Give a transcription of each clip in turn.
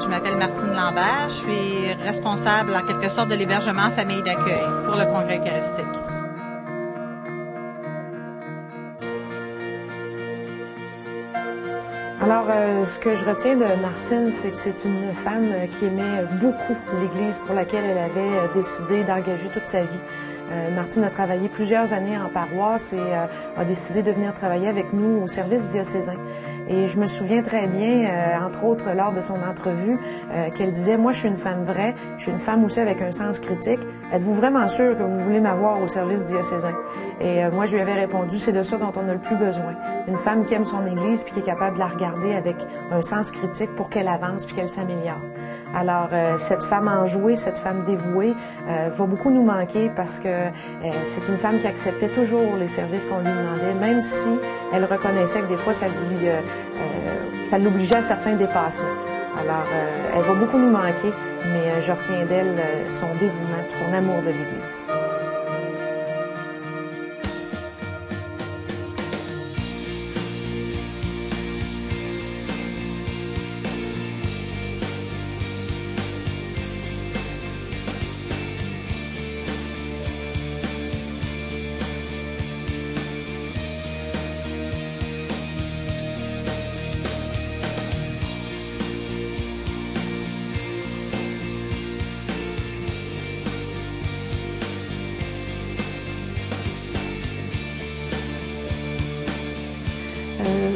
Je m'appelle Martine Lambert. Je suis responsable en quelque sorte de l'hébergement en famille d'accueil pour le Congrès eucharistique. Alors, ce que je retiens de Martine, c'est que c'est une femme qui aimait beaucoup l'Église pour laquelle elle avait décidé d'engager toute sa vie. Martine a travaillé plusieurs années en paroisse et a décidé de venir travailler avec nous au service diocésain. Et je me souviens très bien, entre autres lors de son entrevue, qu'elle disait « Moi, je suis une femme vraie, je suis une femme aussi avec un sens critique. Êtes-vous vraiment sûre que vous voulez m'avoir au service diocésain? » Et moi, je lui avais répondu « C'est de ça dont on a le plus besoin. Une femme qui aime son Église puis qui est capable de la regarder avec un sens critique pour qu'elle avance puis qu'elle s'améliore. » Alors, cette femme enjouée, cette femme dévouée va beaucoup nous manquer parce que c'est une femme qui acceptait toujours les services qu'on lui demandait, même si elle reconnaissait que des fois, ça l'obligeait à certains dépassements. Alors, elle va beaucoup nous manquer, mais je retiens d'elle son dévouement et son amour de l'Église.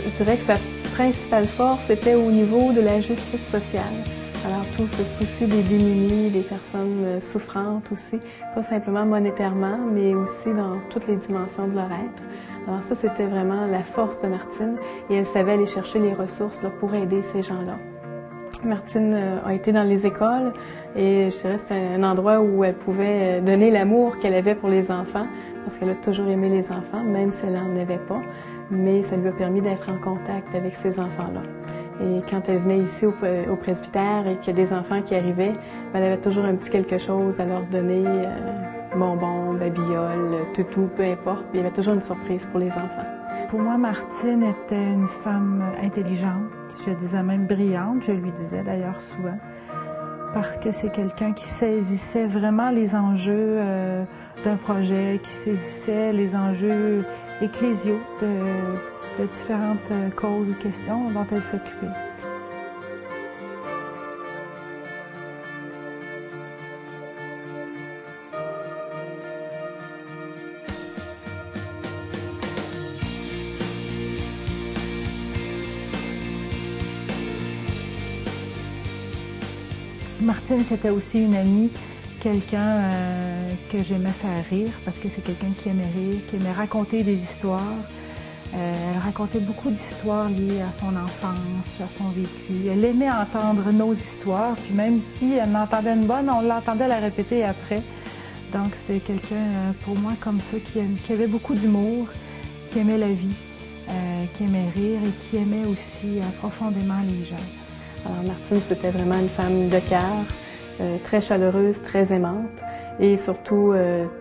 Je dirais que sa principale force était au niveau de la justice sociale. Alors tout ce souci des démunis, des personnes souffrantes aussi, pas simplement monétairement, mais aussi dans toutes les dimensions de leur être. Alors ça, c'était vraiment la force de Martine et elle savait aller chercher les ressources là, pour aider ces gens-là. Martine a été dans les écoles et je dirais que c'est un endroit où elle pouvait donner l'amour qu'elle avait pour les enfants, parce qu'elle a toujours aimé les enfants, même si elle n'en avait pas, mais ça lui a permis d'être en contact avec ces enfants-là. Et quand elle venait ici au presbytère et qu'il y a des enfants qui arrivaient, elle avait toujours un petit quelque chose à leur donner, bonbons, babioles, toutou, peu importe, puis il y avait toujours une surprise pour les enfants. Pour moi, Martine était une femme intelligente, je disais même brillante, je lui disais d'ailleurs souvent, parce que c'est quelqu'un qui saisissait vraiment les enjeux d'un projet, qui saisissait les enjeux ecclésiaux de différentes causes ou questions dont elle s'occupait. Martine, c'était aussi une amie, quelqu'un que j'aimais faire rire, parce que c'est quelqu'un qui aimait rire, qui aimait raconter des histoires. Elle racontait beaucoup d'histoires liées à son enfance, à son vécu. Elle aimait entendre nos histoires, puis même si elle en entendait une bonne, on l'entendait la répéter après. Donc c'est quelqu'un, pour moi, comme ça, qui avait beaucoup d'humour, qui aimait la vie, qui aimait rire et qui aimait aussi profondément les gens. Alors Martine, c'était vraiment une femme de cœur, très chaleureuse, très aimante et surtout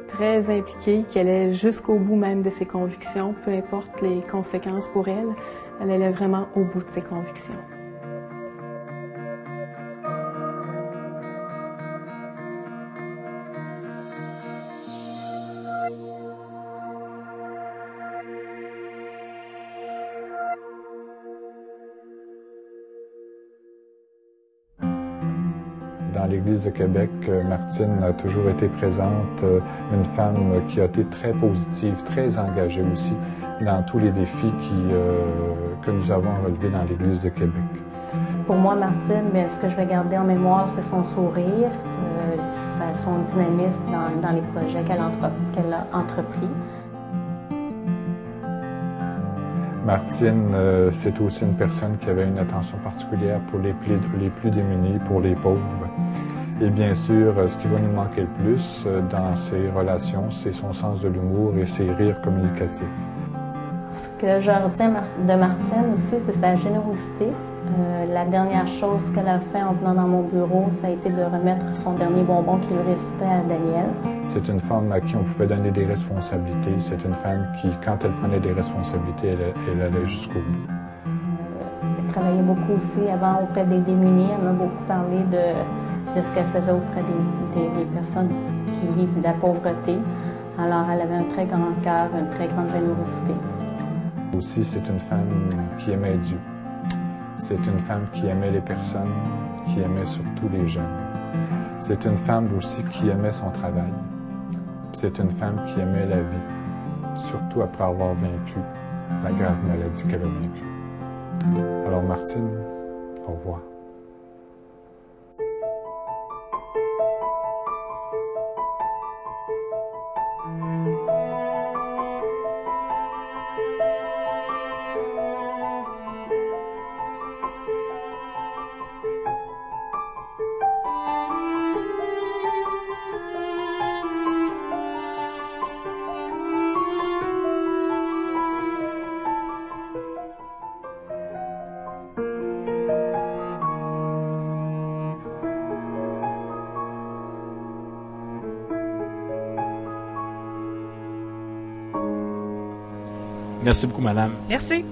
très impliquée, qui allait jusqu'au bout même de ses convictions, peu importe les conséquences pour elle, elle allait vraiment au bout de ses convictions. Dans l'Église de Québec, Martine a toujours été présente, une femme qui a été très positive, très engagée aussi dans tous les défis que nous avons relevés dans l'Église de Québec. Pour moi, Martine, bien, ce que je vais garder en mémoire, c'est son sourire, son dynamisme dans les projets qu'elle a entrepris. Martine, c'est aussi une personne qui avait une attention particulière pour les plus démunis, pour les pauvres. Et bien sûr, ce qui va nous manquer le plus dans ses relations, c'est son sens de l'humour et ses rires communicatifs. Ce que je retiens de Martine aussi, c'est sa générosité. La dernière chose qu'elle a fait en venant dans mon bureau, ça a été de remettre son dernier bonbon qui lui restait à Daniel. C'est une femme à qui on pouvait donner des responsabilités. C'est une femme qui, quand elle prenait des responsabilités, elle allait jusqu'au bout. travaillait beaucoup aussi avant auprès des démunis. Elle m'a beaucoup parlé de ce qu'elle faisait auprès des personnes qui vivent de la pauvreté. Alors, elle avait un très grand cœur, une très grande générosité. Aussi, c'est une femme qui aimait Dieu. C'est une femme qui aimait les personnes, qui aimait surtout les jeunes. C'est une femme aussi qui aimait son travail. C'est une femme qui aimait la vie, surtout après avoir vaincu la grave maladie qu'elle a vécue. Alors Martine, au revoir. Merci beaucoup, madame. Merci.